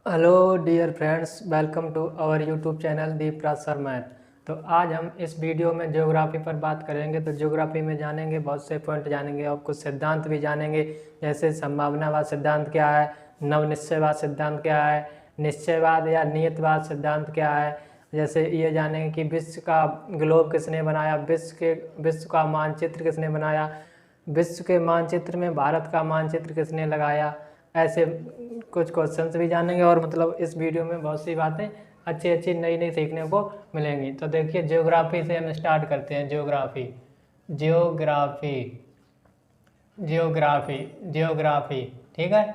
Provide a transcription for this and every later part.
Hello dear friends, welcome to our YouTube channel Deep Raj sir math. तो आज हम इस वीडियो में ज्योग्राफी पर बात करेंगे। तो ज्योग्राफी में जानेंगे, बहुत से पॉइंट जानेंगे और कुछ सिद्धांत भी जानेंगे, जैसे संभावनावाद सिद्धांत क्या है, नवनिश्चयवाद सिद्धांत क्या है, निश्चयवाद या नियतवाद सिद्धांत क्या है। जैसे ये जानेंगे कि विश्व का ग्लोब किसने बनाया, विश्व का मानचित्र किसने बनाया, विश्व के मानचित्र में भारत का मानचित्र किसने लगाया। ऐसे कुछ क्वेश्चंस भी जानेंगे और मतलब इस वीडियो में बहुत सी बातें अच्छी अच्छी नई नई सीखने को मिलेंगी। तो देखिए, ज्योग्राफी से हम स्टार्ट करते हैं। ज्योग्राफी ज्योग्राफी ज्योग्राफी ज्योग्राफी ठीक है।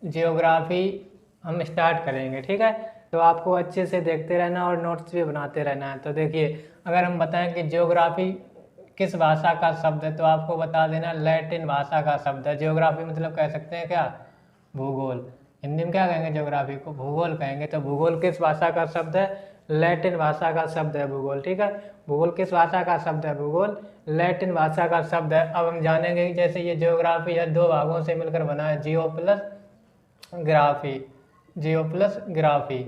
ज्योग्राफी हम स्टार्ट करेंगे, ठीक है। तो आपको अच्छे से देखते रहना और नोट्स भी बनाते रहना है। तो देखिए, अगर हम बताएं कि ज्योग्राफी किस भाषा का शब्द है, तो आपको बता देना लैटिन भाषा का शब्द है। ज्योग्राफी मतलब कह सकते हैं क्या, भूगोल। हिंदी में क्या कहेंगे, ज्योग्राफी को भूगोल कहेंगे। तो भूगोल किस भाषा का शब्द है, लैटिन भाषा का शब्द है भूगोल, ठीक है। भूगोल किस भाषा का शब्द है, भूगोल लैटिन भाषा का शब्द है। अब हम जानेंगे कि जैसे ये ज्योग्राफी है, दो भागों से मिलकर बना है, जियो प्लस ग्राफी। जियो प्लस ग्राफी।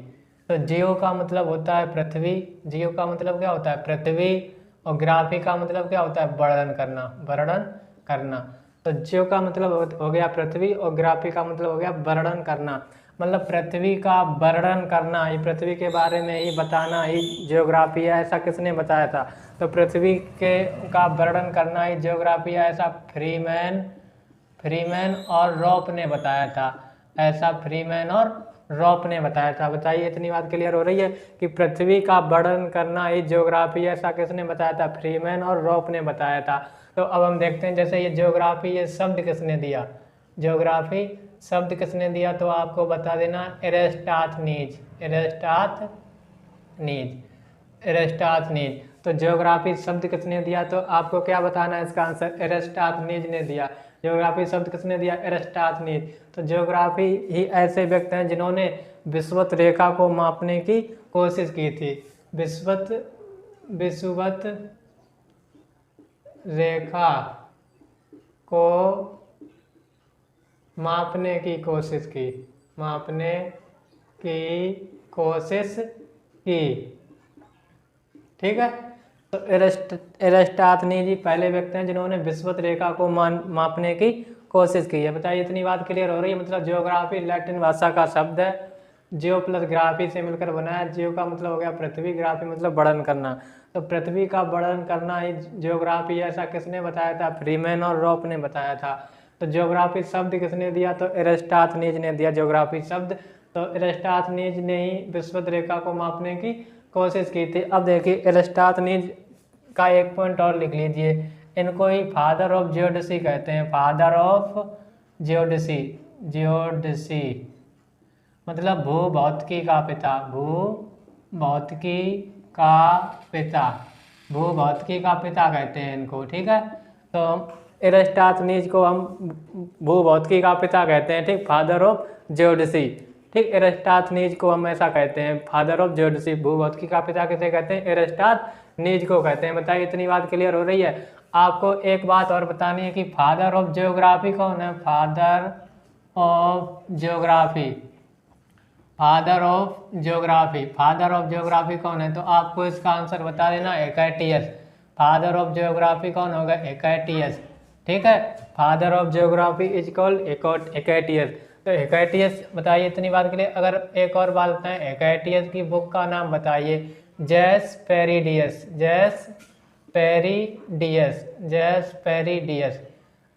तो जियो का मतलब होता है पृथ्वी, जियो का मतलब क्या होता है, पृथ्वी। और ग्राफी का मतलब क्या होता है, वर्णन करना, वर्णन करना। तो जियो का मतलब हो गया पृथ्वी और ग्राफी का मतलब हो गया वर्णन करना। मतलब पृथ्वी का वर्णन करना, ये पृथ्वी के बारे में ही बताना ही ज्योग्राफी है। ऐसा किसने बताया था, तो पृथ्वी के का वर्णन करना ही ज्योग्राफी है, ऐसा फ्रीमैन फ्रीमैन और रॉप ने बताया था। ऐसा फ्रीमैन और रॉप ने बताया था। बताइए, इतनी बात क्लियर हो रही है कि पृथ्वी का वर्णन करना ही ज्योग्राफी, ऐसा किसने बताया था, फ्रीमैन और रॉप ने बताया था। तो अब हम देखते हैं, जैसे ये ज्योग्राफी, ये शब्द किसने दिया, ज्योग्राफी शब्द किसने दिया, तो आपको बता देना एरिस्टाथनीज। एरिस्टाथनीज। तो ज्योग्राफी शब्द किसने दिया, तो आपको क्या बताना है इसका आंसर, एरिस्टाथनीज ने दिया। ज्योग्राफी शब्द किसने दिया, एरिस्टाथनीज। तो ज्योग्राफी ही ऐसे व्यक्ति हैं जिन्होंने विषुवत रेखा को मापने की कोशिश की थी। विषुवत रेखा को मापने की कोशिश की, मापने की कोशिश की, ठीक है। तो एरिस्टाथनीज जी पहले व्यक्ति हैं जिन्होंने विषुवत रेखा को मापने की कोशिश की है। बताइए, इतनी बात क्लियर हो रही है। मतलब ज्योग्राफी लैटिन भाषा का शब्द है, जियो प्लस ग्राफी से मिलकर बना है। जियो का मतलब हो गया पृथ्वी, ग्राफी मतलब वर्णन करना। तो पृथ्वी का वर्णन करना ही ज्योग्राफी, ऐसा किसने बताया था, फ्रीमैन और रॉप ने बताया था। तो ज्योग्राफी शब्द किसने दिया, तो एरिस्टाथनीज ने दिया ज्योग्राफी शब्द। तो एरिस्टाथनीज ने ही विषुवत रेखा को मापने की कोशिश की थी। अब देखिए, एरिस्टाथनीज का एक पॉइंट और लिख लीजिए, इनको ही फादर ऑफ जियोडसी कहते हैं, फादर ऑफ जियोडसी। जियोडसी मतलब भू भौतिकी का पिता, भू भौतिकी का पिता, भू भौतिकी का पिता कहते हैं इनको, ठीक है। तो एरिस्टाथनीज को हम भू भौतिकी का पिता कहते हैं, ठीक, फादर ऑफ जियोडसी, ठीक। एरिस्टाथनीज को हम ऐसा कहते हैं, फादर ऑफ जियोडसी। भू भौतिकी का पिता किसे कहते हैं, एरिस्टाथनीज को कहते हैं। बताइए, इतनी बात क्लियर हो रही है। आपको एक बात और बतानी है कि फादर ऑफ जियोग्राफी कौन है, father of geography, father of geography, father of geography कौन है, तो आपको इसका आंसर बता देना हेक्टेटियस। फादर ऑफ ज्योग्राफी कौन होगा, हेक्टेटियस, ठीक है। Father of geography is called Hecataeus. तो हेक्टेटियस, बताइए इतनी बात के लिए। अगर एक और बात बताएं, हेक्टेटियस की बुक का नाम बताइए, जैस पेरिडियस, जैस पेरिडियस, जैस पेरिडियस।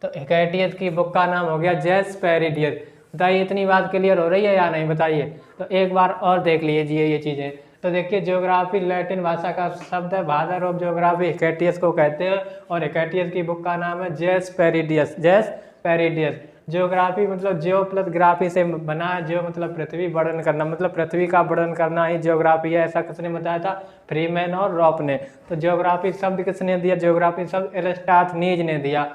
तो हेक्टेटियस की बुक का नाम हो गया जैस पेरिडियस। बताइए, इतनी बात क्लियर हो रही है या नहीं, बताइए। तो एक बार और देख लीजिए ये चीज़ें। तो देखिए, ज्योग्राफी लैटिन भाषा का शब्द है, फादर ऑफ ज्योग्राफी हेक्टेटियस को कहते हैं, और हेक्टेटियस की बुक का नाम है जैस पेरिडियस, जैस पेरिडियस। ज्योग्राफी मतलब जियो प्लस ग्राफी से बना है। जियो मतलब पृथ्वी, वर्णन करना मतलब पृथ्वी का वर्णन करना ही ज्योग्राफी है, ऐसा किसने बताया था, फ्रीमैन और रॉप ने। तो ज्योग्राफी शब्द किसने दिया, ज्योग्राफी शब्द एरिस्टाथनीज ने दिया।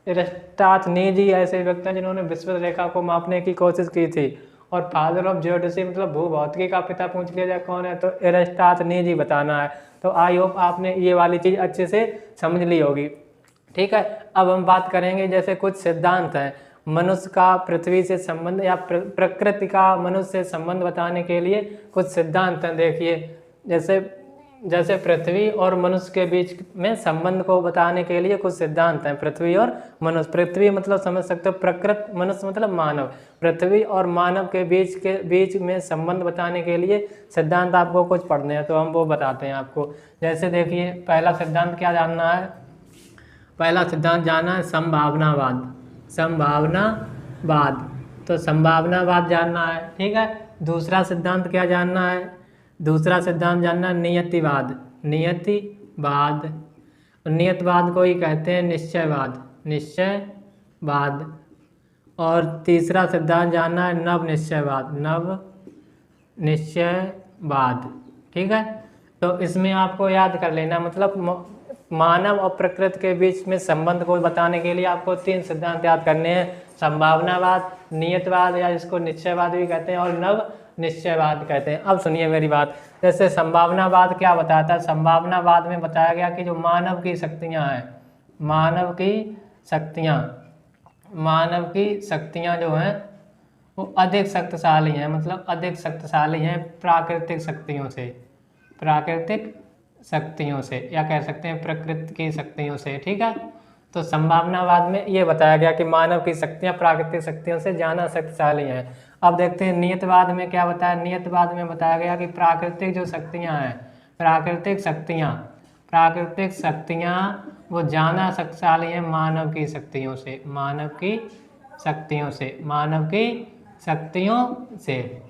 एरिस्टाथनीज ही ऐसे व्यक्ति हैं जिन्होंने विषुवत रेखा को मापने की कोशिश की थी। और फादर ऑफ जियोडसी मतलब भू भौतिकी का पिता पूछ लिया जाए कौन है, तो एरिस्टाथनीज ही बताना है। तो आई होप आपने ये वाली चीज़ अच्छे से समझ ली होगी, ठीक है। अब हम बात करेंगे, जैसे कुछ सिद्धांत हैं मनुष्य का पृथ्वी से संबंध या प्रकृति का मनुष्य से संबंध बताने के लिए कुछ सिद्धांत हैं। देखिए जैसे पृथ्वी और मनुष्य के बीच में संबंध को बताने के लिए कुछ सिद्धांत हैं। पृथ्वी और मनुष्य, पृथ्वी मतलब समझ सकते हो प्रकृति, मनुष्य मतलब मानव। पृथ्वी और मानव के बीच में संबंध बताने के लिए सिद्धांत आपको कुछ पढ़ने हैं, तो हम वो बताते हैं आपको। जैसे देखिए पहला सिद्धांत क्या जानना है, पहला सिद्धांत जानना है संभावनावाद। संभावनावाद, तो संभावनावाद जानना है, ठीक है। दूसरा सिद्धांत क्या जानना है, दूसरा सिद्धांत जानना है नियतिवाद। नियतिवाद, नियतवाद को ही कहते हैं निश्चयवाद। निश्चयवाद। और तीसरा सिद्धांत जानना है नव निश्चयवाद। नव निश्चयवाद, ठीक है। तो इसमें आपको याद कर लेना, मतलब मानव और प्रकृति के बीच में संबंध को बताने के लिए आपको 3 सिद्धांत याद करने हैं, संभावनावाद, नियतवाद या इसको निश्चयवाद भी कहते हैं, और नव निश्चयवाद कहते हैं। अब सुनिए मेरी बात, जैसे संभावनावाद क्या बताता है, संभावनावाद में बताया गया कि जो मानव की शक्तियाँ हैं, मानव की शक्तियाँ जो हैं वो अधिक शक्तिशाली हैं, मतलब अधिक शक्तिशाली हैं प्राकृतिक शक्तियों से। प्राकृतिक शक्तियों से, या कह सकते हैं प्रकृति की शक्तियों से, ठीक है। तो संभावनावाद में ये बताया गया कि मानव की शक्तियाँ प्राकृतिक शक्तियों से ज़्यादा शक्तिशाली हैं। अब देखते हैं नियतवाद में क्या बताया। नियतवाद में बताया गया कि प्राकृतिक जो शक्तियाँ हैं, प्राकृतिक शक्तियाँ वो ज़्यादा शक्तिशाली हैं मानव की शक्तियों से। मानव की शक्तियों से,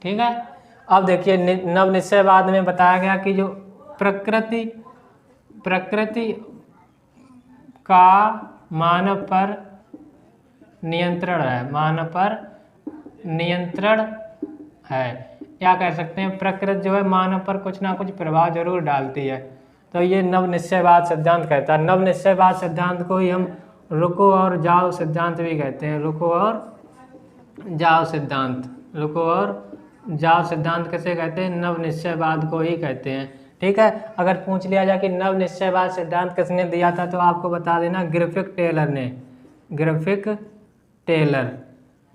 ठीक है। अब देखिए नव निश्चयवाद में बताया गया कि जो प्रकृति का मानव पर नियंत्रण है, मानव पर नियंत्रण है, या कह सकते हैं प्रकृति जो है मानव पर कुछ ना कुछ प्रभाव जरूर डालती है। तो ये नव निश्चयवाद सिद्धांत कहता है। नव निश्चयवाद सिद्धांत को ही हम रुको और जाओ सिद्धांत भी कहते हैं। रुको और जाओ सिद्धांत, रुको और जाओ सिद्धांत किसे कहते हैं, नव निश्चयवाद को ही कहते हैं, ठीक है। अगर पूछ लिया जाए कि नव निश्चयवाद सिद्धांत किसने दिया था, तो आपको बता देना ग्रिफिथ टेलर ने। ग्रिफिथ टेलर,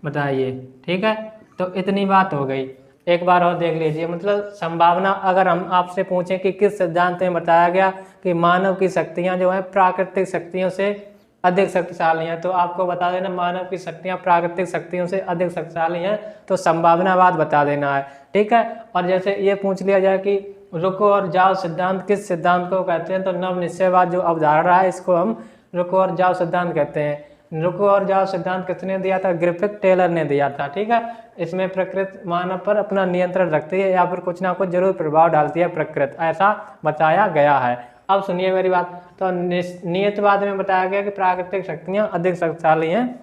बताइए, ठीक है। तो इतनी बात हो गई। एक बार और देख लीजिए, मतलब संभावना, अगर हम आपसे पूछें कि किस सिद्धांत में बताया गया कि मानव की शक्तियाँ जो है प्राकृतिक शक्तियों से अधिक शक्तिशाली हैं, तो आपको बता देना मानव की शक्तियाँ प्राकृतिक शक्तियों से अधिक शक्तिशाली हैं, तो संभावनावाद बता देना है, ठीक है। और जैसे ये पूछ लिया जाए कि रुको और जाओ सिद्धांत किस सिद्धांत को कहते हैं, तो नव निश्चयवाद जो अवधारणा है इसको हम रुको और जाओ सिद्धांत कहते हैं। रुको और जाओ सिद्धांत किसने दिया था, ग्रिफिथ टेलर ने दिया था, ठीक है। इसमें प्रकृति मानव पर अपना नियंत्रण रखती है या फिर कुछ ना कुछ जरूर प्रभाव डालती है प्रकृति, ऐसा बताया गया है। अब सुनिए मेरी बात, तो नियतवाद में बताया गया कि प्राकृतिक शक्तियाँ अधिक शक्तिशाली हैं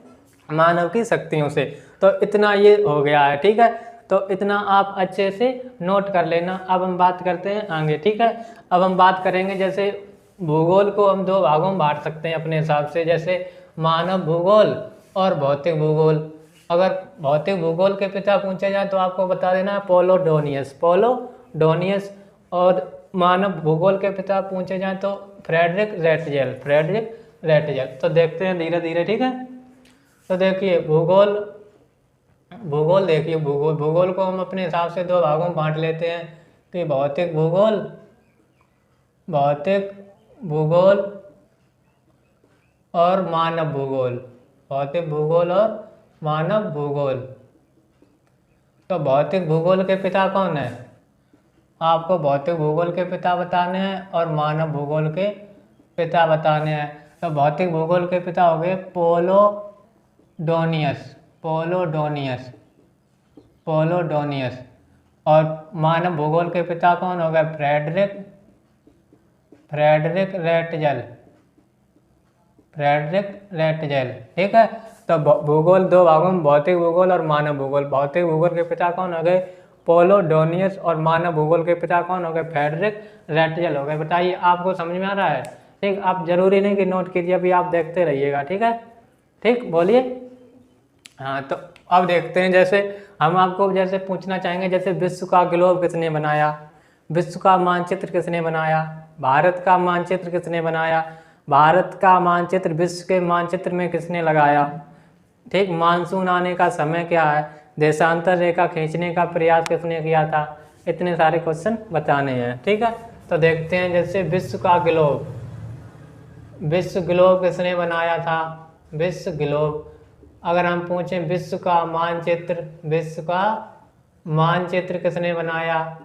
मानव की शक्तियों से। तो इतना ये हो गया है, ठीक है। तो इतना आप अच्छे से नोट कर लेना। अब हम बात करते हैं आगे, ठीक है। अब हम बात करेंगे, जैसे भूगोल को हम 2 भागों में बांट सकते हैं अपने हिसाब से, जैसे मानव भूगोल और भौतिक भूगोल। अगर भौतिक भूगोल के पिता पूछे जाए तो आपको बता देना है पोलोडोनियस, और मानव भूगोल के पिता पूछे जाए तो फ्रेडरिक रेटजेल। तो देखते हैं धीरे धीरे, ठीक है। तो देखिए भूगोल देखिए भूगोल को हम अपने हिसाब से 2 भागों में बांट लेते हैं कि भौतिक भूगोल और मानव भूगोल। भौतिक भूगोल और मानव भूगोल। तो भौतिक भूगोल के पिता कौन है, आपको भौतिक भूगोल के पिता बताने हैं और मानव भूगोल के पिता बताने हैं। तो भौतिक भूगोल के पिता हो गए पोलोडोनियस, और मानव भूगोल के पिता कौन हो गए, फ्रेडरिक रेटजेल, ठीक है। तो भूगोल 2 भागों में, भौतिक भूगोल और मानव भूगोल। भौतिक भूगोल के पिता कौन हो गए, पोलोडोनियस, और मानव भूगोल के पिता कौन हो गए, फ्रेडरिक रेटजेल हो गए। बताइए आपको समझ में आ रहा है, ठीक। आप जरूरी नहीं कि नोट कीजिए, अभी आप देखते रहिएगा, ठीक है, ठीक, बोलिए। हाँ, तो अब देखते हैं, जैसे हम आपको जैसे पूछना चाहेंगे, जैसे विश्व का ग्लोब किसने बनाया, विश्व का मानचित्र किसने बनाया, भारत का मानचित्र किसने बनाया, भारत का मानचित्र विश्व के मानचित्र में किसने लगाया, ठीक, मानसून आने का समय क्या है, देशांतर रेखा खींचने का प्रयास किसने किया था, इतने सारे क्वेश्चन बताने हैं। ठीक है, तो देखते हैं जैसे विश्व का ग्लोब, विश्व ग्लोब किसने बनाया था, विश्व ग्लोब। अगर हम पूछें विश्व का मानचित्र, विश्व का मानचित्र किसने बनाया।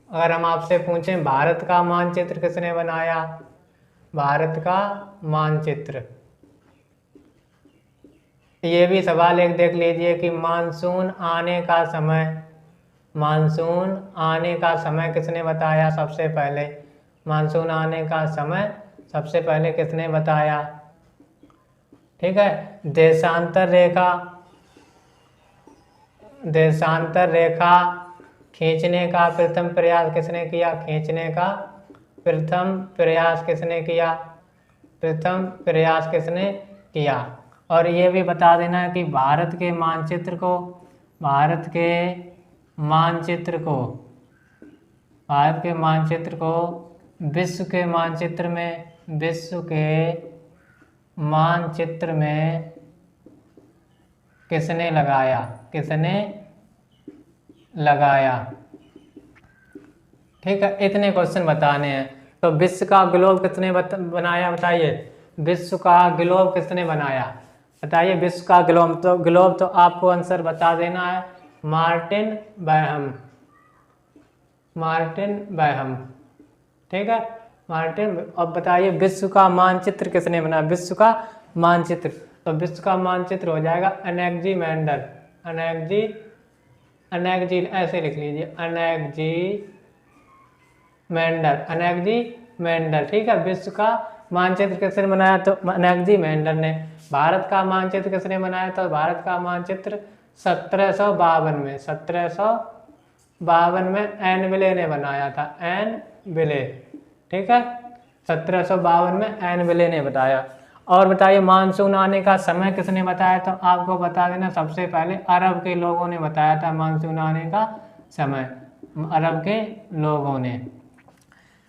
अगर हम आपसे पूछें भारत का मानचित्र किसने बनाया, भारत का मानचित्र। ये भी सवाल एक देख लीजिए कि मानसून आने का समय, मानसून आने का समय किसने बताया सबसे पहले, मानसून आने का समय सबसे पहले किसने बताया। ठीक है, देशांतर रेखा, देशांतर रेखा खींचने का प्रथम प्रयास किसने किया, खींचने का प्रथम प्रयास किसने किया, प्रथम प्रयास किसने किया। और ये भी बता देना है कि भारत के मानचित्र को, भारत के मानचित्र को, भारत के मानचित्र को विश्व के मानचित्र में, विश्व के मानचित्र में किसने लगाया, किसने लगाया। ठीक है, इतने क्वेश्चन बताने हैं। तो विश्व का ग्लोब किसने बनाया बताइए, विश्व का ग्लोब किसने बनाया बताइए, विश्व का ग्लोब। तो ग्लोब तो आपको आंसर बता देना है, मार्टिन बैहम, मार्टिन बैहम। ठीक है, मार्टिन। अब बताइए विश्व का मानचित्र किसने बनाया, विश्व का मानचित्र। तो विश्व का मानचित्र हो जाएगा अनेक्जी मैंडल, अनेक्जी, अनेक्जी ऐसे लिख लीजिए, अनेक्जी मैंडल, अनेक्जी मैंडल। ठीक है, विश्व का मानचित्र किसने बनाया, तो अनेक्जी मैंडल ने। भारत का मानचित्र किसने बनाया, तो भारत का मानचित्र 1752 में, 1752 में एन विले ने बनाया था, एन विले। ठीक है, 1752 में एन विले ने बताया। और बताइए मानसून आने का समय किसने बताया, तो आपको बता देना सबसे पहले अरब के लोगों ने बताया था मानसून आने का समय, अरब के लोगों ने।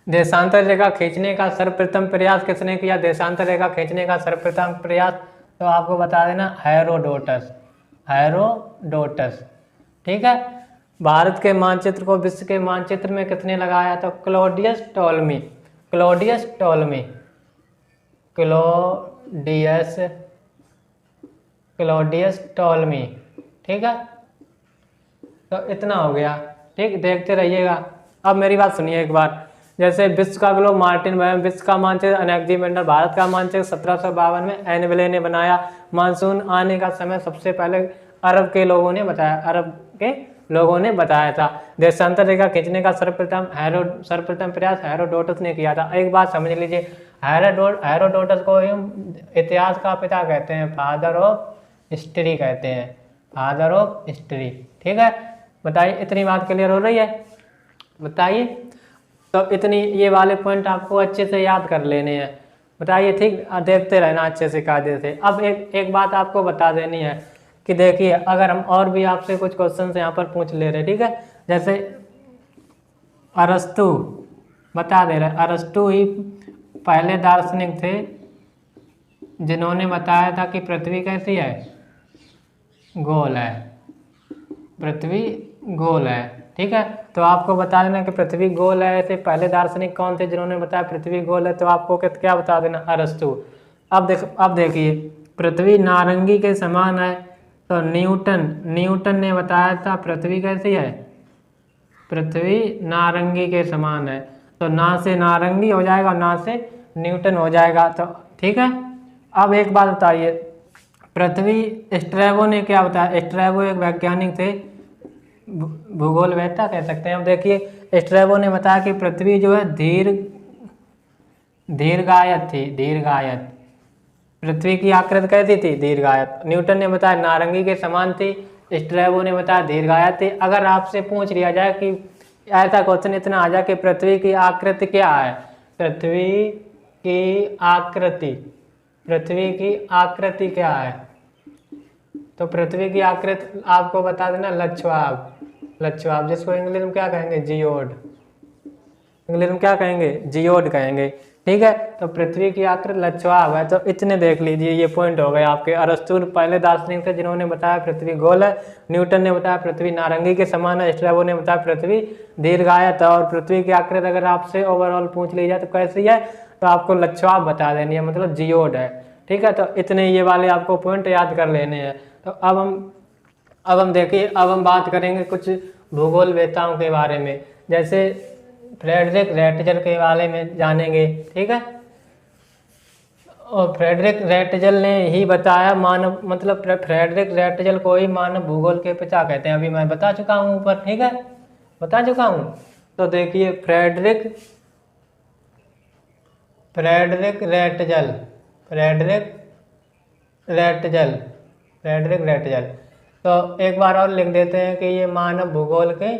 देशांतर रेखा खींचने का सर्वप्रथम प्रयास किसने किया, देशांतर रेखा खींचने का सर्वप्रथम प्रयास, तो आपको बता देना हेरोडोटस, हेरोडोटस। ठीक है, भारत के मानचित्र को विश्व के मानचित्र में किसने लगाया, तो Claudius Ptolemy, Claudius Ptolemy, Claudius, Claudius Ptolemy. ठीक है, तो इतना हो गया। ठीक, देखते रहिएगा। अब मेरी बात सुनिए एक बार, जैसे विश्व का ग्लोब मार्टिन बैहम, विश्व का मानचित्र अनेक्जी मैंडल, भारत का मानचित्र 1752 में एन विले ने बनाया। मानसून आने का समय सबसे पहले अरब के लोगों ने बताया, अरब के लोगों ने बताया था। देशांतर रेखा खींचने का सर्वप्रथम प्रयास हेरोडोटस ने किया था। एक बात समझ लीजिए, हेरोडोटस को इतिहास का पिता कहते हैं, फादर ऑफ हिस्ट्री कहते हैं, फादर ऑफ हिस्ट्री। ठीक है, बताइए इतनी बात क्लियर हो रही है, बताइए। तो इतनी ये वाले पॉइंट आपको अच्छे से याद कर लेने हैं, बताइए। ठीक, देखते रहना अच्छे से कायदे से। अब एक बात आपको बता देनी है कि देखिए, अगर हम और भी आपसे कुछ क्वेश्चन यहाँ पर पूछ ले रहे, ठीक है, जैसे अरस्तु बता दे रहे, अरस्तु ही पहले दार्शनिक थे जिन्होंने बताया था कि पृथ्वी कैसी है, गोल है, पृथ्वी गोल है। ठीक है, तो आपको बता देना कि पृथ्वी गोल है। ऐसे पहले दार्शनिक कौन थे जिन्होंने बताया पृथ्वी गोल है, तो आपको क्या बता देना, अरस्तु। अब देखिए, पृथ्वी नारंगी के समान है, तो न्यूटन ने बताया था पृथ्वी कैसी है, पृथ्वी नारंगी के समान है। तो ना से नारंगी हो जाएगा, ना से न्यूटन हो जाएगा। तो ठीक है, अब एक बात बताइए, पृथ्वी, स्ट्रैबो ने क्या बताया, स्ट्रैबो एक वैज्ञानिक थे, भूगोल वेत्ता कह सकते हैं। अब देखिए, स्ट्रैबो ने बताया कि पृथ्वी जो है दीर्घायत थी, दीर्घायत। पृथ्वी की आकृति कैसी थी, दीर्घायत। न्यूटन ने बताया नारंगी के समान थी, स्ट्रैबो ने बताया दीर्घायत थी। अगर आपसे पूछ लिया जाए कि ऐसा क्वेश्चन इतना आ जाए कि पृथ्वी की आकृति क्या है, पृथ्वी की आकृति, पृथ्वी की आकृति क्या है, तो पृथ्वी की आकृति आपको बता देना लक्षवाब, जिसको इंग्लिश में क्या कहेंगे, जियोड, इंग्लिश में क्या कहेंगे, जियोड कहेंगे। ठीक है। तो पृथ्वी की आकृति लच्छवाब है। तो इतने देख लीजिए, ये पॉइंट हो गए आपके। अरस्तु पहले दार्शनिक थे जिन्होंने बताया पृथ्वी गोल है। न्यूटन ने बताया पृथ्वी नारंगी के समान है। स्ट्रैबो ने बताया पृथ्वी दीर्घायत है। और पृथ्वी की आकृति अगर आपसे ओवरऑल पूछ ली जाए तो कैसी है, तो आपको लच्छवाब बता देनी है, मतलब जियोड है। ठीक है। तो इतने ये वाले आपको पॉइंट याद कर लेने हैं। तो अब हम देखिए, अब हम बात करेंगे कुछ भूगोलवेत्ताओं के बारे में, जैसे फ्रेडरिक रेटजल के बारे में जानेंगे। ठीक है। और फ्रेडरिक रेटजल ने ही बताया मानव, मतलब फ्रेडरिक रेटजल को ही मानव भूगोल के पिता कहते हैं। अभी मैं बता चुका हूँ ऊपर। ठीक है, बता चुका हूँ। तो देखिए फ्रेडरिक रेटजल। तो एक बार और लिख देते हैं कि ये मानव भूगोल के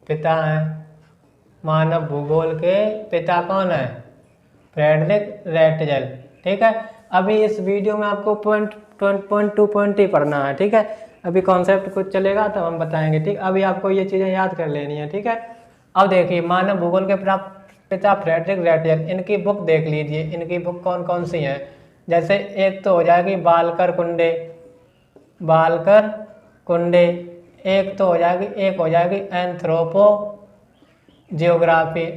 पिता हैं। मानव भूगोल के पिता कौन है? Frederick Ratzel. ठीक है। अभी इस वीडियो में आपको पॉइंट ही पढ़ना है। ठीक है। अभी कॉन्सेप्ट कुछ चलेगा तो हम बताएंगे। ठीक, अभी आपको ये चीज़ें याद कर लेनी है। ठीक है। अब देखिए मानव भूगोल के पिता फ्रेडरिक रेटजल, इनकी बुक देख लीजिए। इनकी बुक कौन कौन सी हैं? जैसे एक तो हो जाएगी बालकर कुंडे। एक तो हो जाएगी, एक हो जाएगी एंथ्रोपो जियोग्राफी।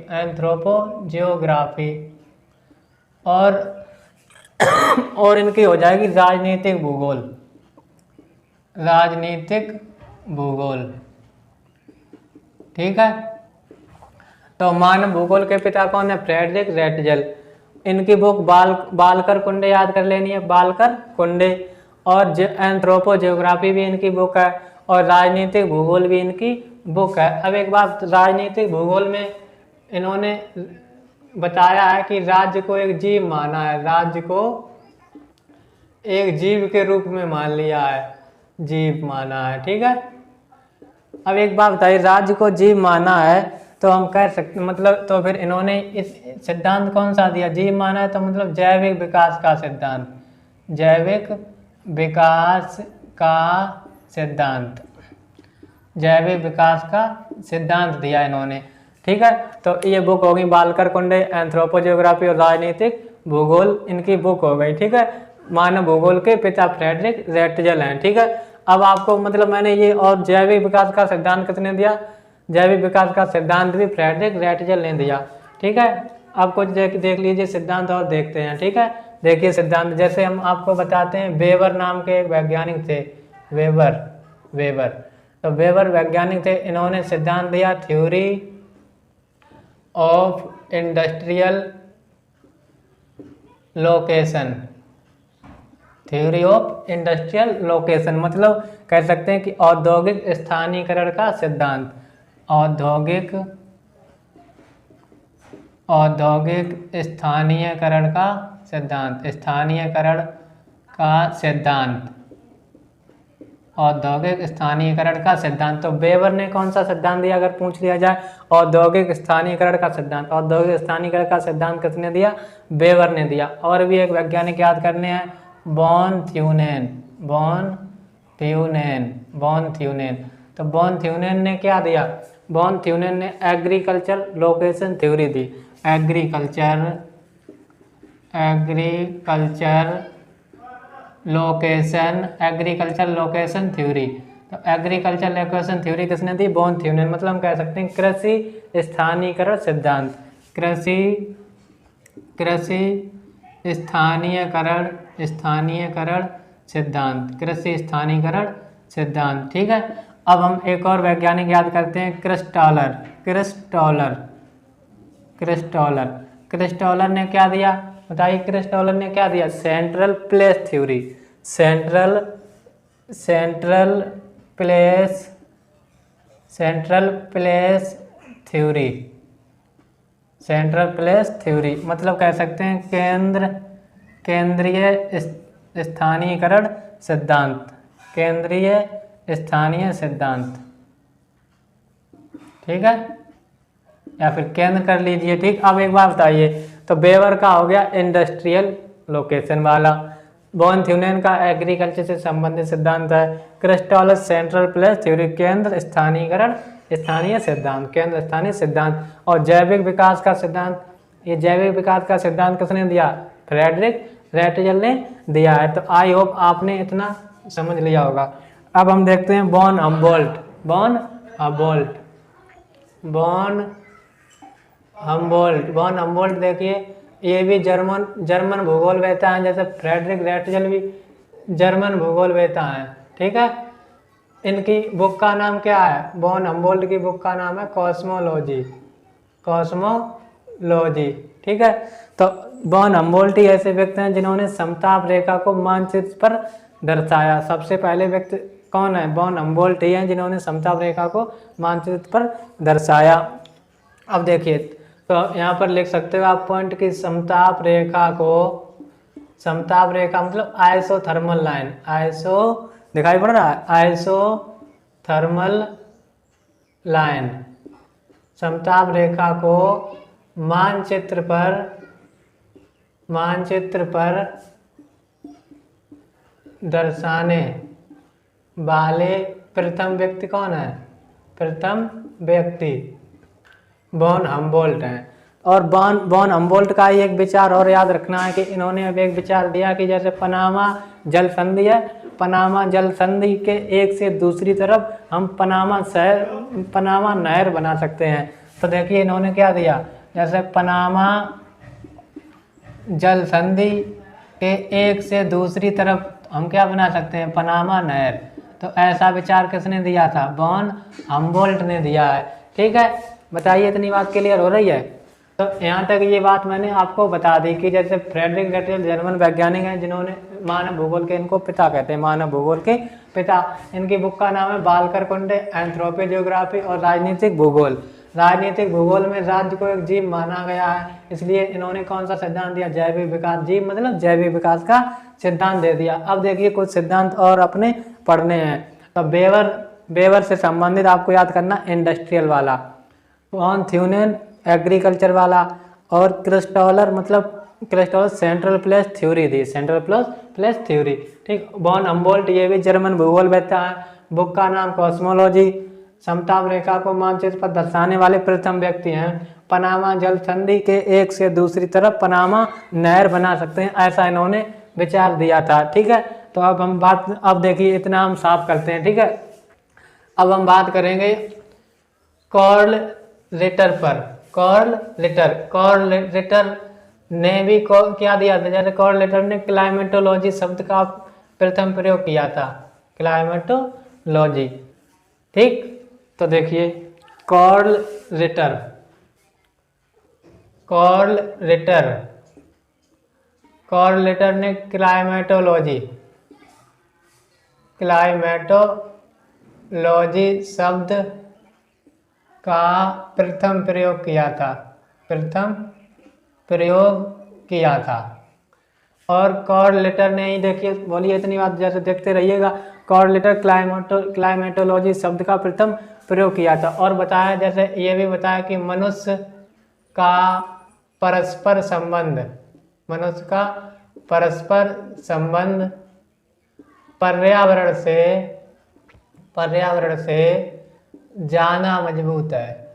और इनकी हो जाएगी राजनीतिक भूगोल। ठीक है। तो मानव भूगोल के पिता कौन है? Frederick Ratzel. इनकी बुक बालकर कुंडे याद कर लेनी है, बालकर कुंडे। और एंथ्रोपो जियोग्राफी भी इनकी बुक है, और राजनीतिक भूगोल भी इनकी बुक है। अब एक बात, राजनीतिक भूगोल में इन्होंने बताया है कि राज्य को एक जीव माना है। राज्य को एक जीव के रूप में मान लिया है, जीव माना है। ठीक है। अब एक बात बताइए, राज्य को जीव माना है तो हम कह सकते, मतलब तो फिर इन्होंने इस सिद्धांत कौन सा दिया? जीव माना है तो मतलब जैविक विकास का सिद्धांत दिया इन्होंने। ठीक है। तो ये बुक होगी बालकर कुंडे, एंथ्रोपो जियोग्राफी और राजनीतिक भूगोल, इनकी बुक हो गई। ठीक है। मानव भूगोल के पिता फ्रेडरिक रेटजल हैं। ठीक है। अब आपको मतलब मैंने ये, और जैविक विकास का सिद्धांत किसने दिया? जैविक विकास का सिद्धांत भी फ्रेडरिक रेटजल ने दिया। ठीक है। अब कुछ देख लीजिए सिद्धांत और देखते हैं। ठीक है। देखिए सिद्धांत, जैसे हम आपको बताते हैं, वेबर नाम के एक वैज्ञानिक थे, वेबर। तो वेबर वैज्ञानिक थे, इन्होंने सिद्धांत दिया थ्योरी ऑफ इंडस्ट्रियल लोकेशन, मतलब कह सकते हैं कि औद्योगिक स्थानीयकरण का सिद्धांत। औद्योगिक स्थानीयकरण का सिद्धांत। औद्योगिक स्थानीयकरण का सिद्धांत। तो वेबर ने कौन सा सिद्धांत दिया अगर पूछ लिया जाए? औद्योगिक स्थानीयकरण का सिद्धांत। औद्योगिक स्थानीयकरण का सिद्धांत किसने दिया? वेबर ने दिया। और भी एक वैज्ञानिक याद करने हैं, बॉन थ्यूनेन। तो बॉन थ्यूनेन ने क्या दिया? बॉन थ्यूनेन ने एग्रीकल्चर लोकेशन थ्योरी दी। Agriculture location theory. तो एग्रीकल्चर लोकेशन थ्योरी किसने दी? बॉन थ्यूनेन। मतलब हम कह सकते हैं कृषि स्थानीयकरण सिद्धांत। कृषि स्थानीयकरण सिद्धांत। ठीक है। अब हम एक और वैज्ञानिक याद करते हैं, क्रिस्टॉलर ने क्या दिया? बताइए, क्रिस्टॉलर ने क्या दिया? Central place theory. Central place theory मतलब कह सकते हैं केंद्रीय स्थानीयकरण सिद्धांत। ठीक है, या फिर केंद्र कर लीजिए। ठीक। अब एक बात बताइए, तो वेबर का हो गया इंडस्ट्रियल लोकेशन वाला, बॉन थ्यूनेन का एग्रीकल्चर से संबंधित सिद्धांत है, क्रिस्टॉलर सेंट्रल प्लेस थ्योरी केंद्र स्थानीय सिद्धांत, और जैविक विकास का सिद्धांत ये जैविक विकास का सिद्धांत किसने दिया? फ्रेडरिक रेटजल ने दिया है। तो आई होप आपने इतना समझ लिया होगा। अब हम देखते हैं वॉन हम्बोल्ट। वॉन हम्बोल्ट देखिए, ये भी जर्मन भूगोलवेत्ता हैं, जैसे फ्रेडरिक रेटजल भी जर्मन भूगोलवेत्ता हैं। ठीक है, इनकी बुक का नाम क्या है? वॉन हम्बोल्ट की बुक का नाम है कॉस्मोलॉजी। ठीक है, तो वॉन हम्बोल्ट ही ऐसे व्यक्ति हैं जिन्होंने समताप रेखा को मानचित्र पर दर्शाया। सबसे पहले व्यक्ति कौन है? वॉन हम्बोल्ट ही हैं जिन्होंने समताप रेखा को मानचित्र पर दर्शाया। अब देखिए, तो यहाँ पर लिख सकते हो आप पॉइंट की समताप रेखा मतलब आइसोथर्मल लाइन, दिखाई पड़ रहा है? आइसोथर्मल लाइन समताप रेखा को मानचित्र पर दर्शाने वाले प्रथम व्यक्ति कौन है? प्रथम व्यक्ति वॉन हम्बोल्ट हैं। और वॉन हम्बोल्ट का एक विचार और याद रखना है कि इन्होंने अब एक विचार दिया कि जैसे पनामा जल संधि है, पनामा जल संधि के एक से दूसरी तरफ हम पनामा नहर बना सकते हैं। तो देखिए इन्होंने क्या दिया, जैसे पनामा जल संधि के एक से दूसरी तरफ हम क्या बना सकते हैं? पनामा नहर। तो ऐसा विचार किसने दिया था? वॉन हम्बोल्ट ने दिया है। ठीक है, बताइए इतनी बात क्लियर हो रही है? तो यहाँ तक ये बात मैंने आपको बता दी कि जैसे फ्रेडरिक रेटजल जर्मन वैज्ञानिक हैं जिन्होंने मानव भूगोल के, इनको पिता कहते हैं, मानव भूगोल के पिता। इनकी बुक का नाम है बालकर-कुंडे एंथ्रोपी ज्योग्राफी और राजनीतिक भूगोल। राजनीतिक भूगोल में राज्य को एक जीव माना गया है, इसलिए इन्होंने कौन सा सिद्धांत दिया? जैविक विकास। जीव मतलब जैविक विकास का सिद्धांत दे दिया। अब देखिए कुछ सिद्धांत और अपने पढ़ने हैं। तो बेवर से संबंधित आपको याद करना इंडस्ट्रियल वाला, वॉन थ्यूनेन एग्रीकल्चर वाला, और क्रिस्टॉलर सेंट्रल प्लेस थ्योरी दी, सेंट्रल प्लेस थ्योरी। ठीक, वॉन हम्बोल्ट ये भी जर्मन भूगोलवेत्ता है, बुक का नाम कॉस्मोलॉजी। समताप रेखा को मानचित्र पर दर्शाने वाले प्रथम व्यक्ति हैं। पनामा जल संधि के एक से दूसरी तरफ पनामा नहर बना सकते हैं, ऐसा इन्होंने विचार दिया था। ठीक है, तो अब देखिए इतना हम साफ करते हैं। ठीक है, अब हम बात करेंगे कार्ल रिटर पर। कार्ल रिटर ने भी क्या दिया था? जैसे कार्ल रिटर ने क्लाइमेटोलॉजी शब्द का प्रथम प्रयोग किया था, क्लाइमेटोलॉजी। ठीक, तो देखिए कार्ल रिटर ने क्लाइमेटोलॉजी शब्द का प्रथम प्रयोग किया था। और कार्ल रिटर ने ही, देखिए बोलिए इतनी बात जैसे देखते रहिएगा, कार्ल रिटर क्लाइमेटोलॉजी शब्द का प्रथम प्रयोग किया था। और बताया, जैसे ये भी बताया कि मनुष्य का परस्पर संबंध पर्यावरण से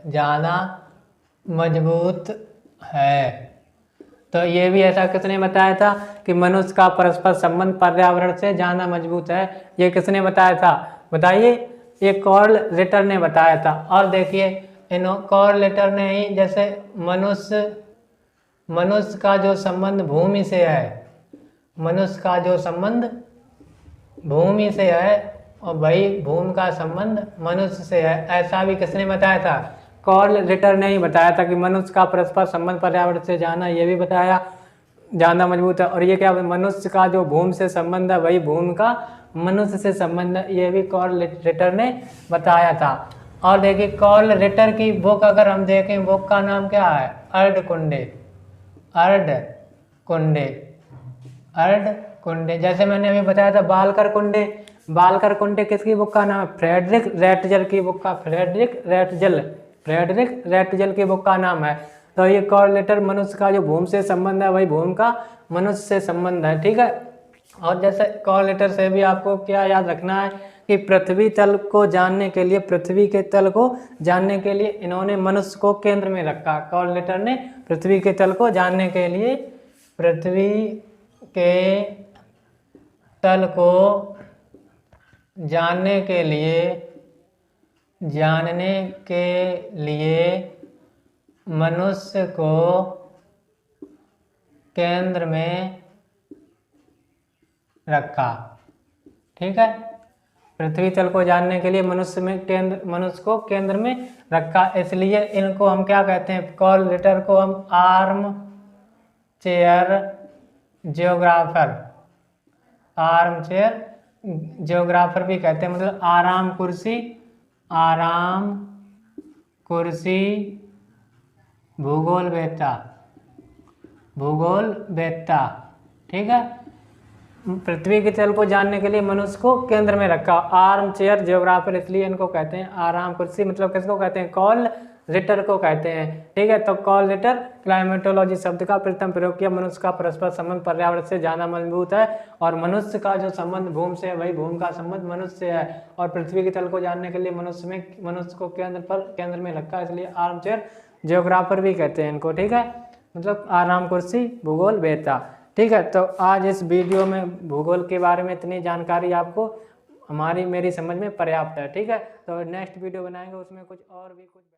ज्यादा मजबूत है। तो ये भी ऐसा किसने बताया था कि मनुष्य का परस्पर संबंध पर्यावरण से ज्यादा मजबूत है? ये किसने बताया था? बताइए। ये कार्ल रिटर ने बताया था। और देखिए कार्ल रिटर ने ही, जैसे मनुष्य का जो संबंध भूमि से है, और वही भूमि का संबंध मनुष्य से है, ऐसा भी किसने बताया था? कार्ल रिटर ने ही बताया था कि मनुष्य का परस्पर संबंध पर्यावरण से जाना, ये भी बताया ज्यादा मजबूत है। और ये क्या, मनुष्य का जो भूमि से संबंध है वही भूमि का मनुष्य से संबंध है, ये भी कार्ल रिटर ने बताया था। और देखिए कार्ल रिटर की बुक अगर हम देखें, बुक का नाम क्या है? अर्धकुंडे। जैसे मैंने अभी बताया था बालकर-कुंडे किसकी बुक का नाम है? फ्रेडरिक रेटजल की बुक का, फ्रेडरिक रेटजल की बुक का नाम है। तो ये कार्ल रिटर, मनुष्य का जो भूमि से संबंध है वही भूमि का मनुष्य से संबंध है। ठीक है, और जैसे कार्ल रिटर से भी आपको क्या याद रखना है कि पृथ्वी तल को जानने के लिए, पृथ्वी के तल को जानने के लिए इन्होंने मनुष्य को केंद्र में रखा। कॉल लेटर ने पृथ्वी के तल को जानने के लिए, पृथ्वी के तल को जानने के लिए मनुष्य को केंद्र में रखा। ठीक है, पृथ्वी तल को जानने के लिए मनुष्य को केंद्र में रखा, इसलिए इनको हम क्या कहते हैं, कॉल लेटर को हम arm chair geographer, arm chair geographer भी कहते हैं, मतलब आराम कुर्सी भूगोल वेत्ता। ठीक है, पृथ्वी के तल को जानने के लिए मनुष्य को केंद्र में रखा। आर्म चेयर जियोग्राफर, इसलिए इनको कहते हैं आराम कुर्सी, मतलब किसको कहते हैं, कॉल लेटर को कहते हैं। ठीक है, तो कॉल लेटर क्लाइमेटोलॉजी शब्द का प्रथम प्रयोग किया। मनुष्य का परस्पर संबंध पर्यावरण से ज़्यादा मजबूत है, और मनुष्य का जो संबंध भूमि से है वही भूमि का संबंध मनुष्य से है, और पृथ्वी के तल को जानने के लिए मनुष्य को केंद्र में रखा, इसलिए आर्म चेयर जियोग्राफर भी कहते हैं इनको। ठीक है, मतलब आराम कुर्सी भूगोल वेत्ता। ठीक है, तो आज इस वीडियो में भूगोल के बारे में इतनी जानकारी आपको मेरी समझ में पर्याप्त है। ठीक है, तो नेक्स्ट वीडियो बनाएंगे, उसमें कुछ और भी कुछ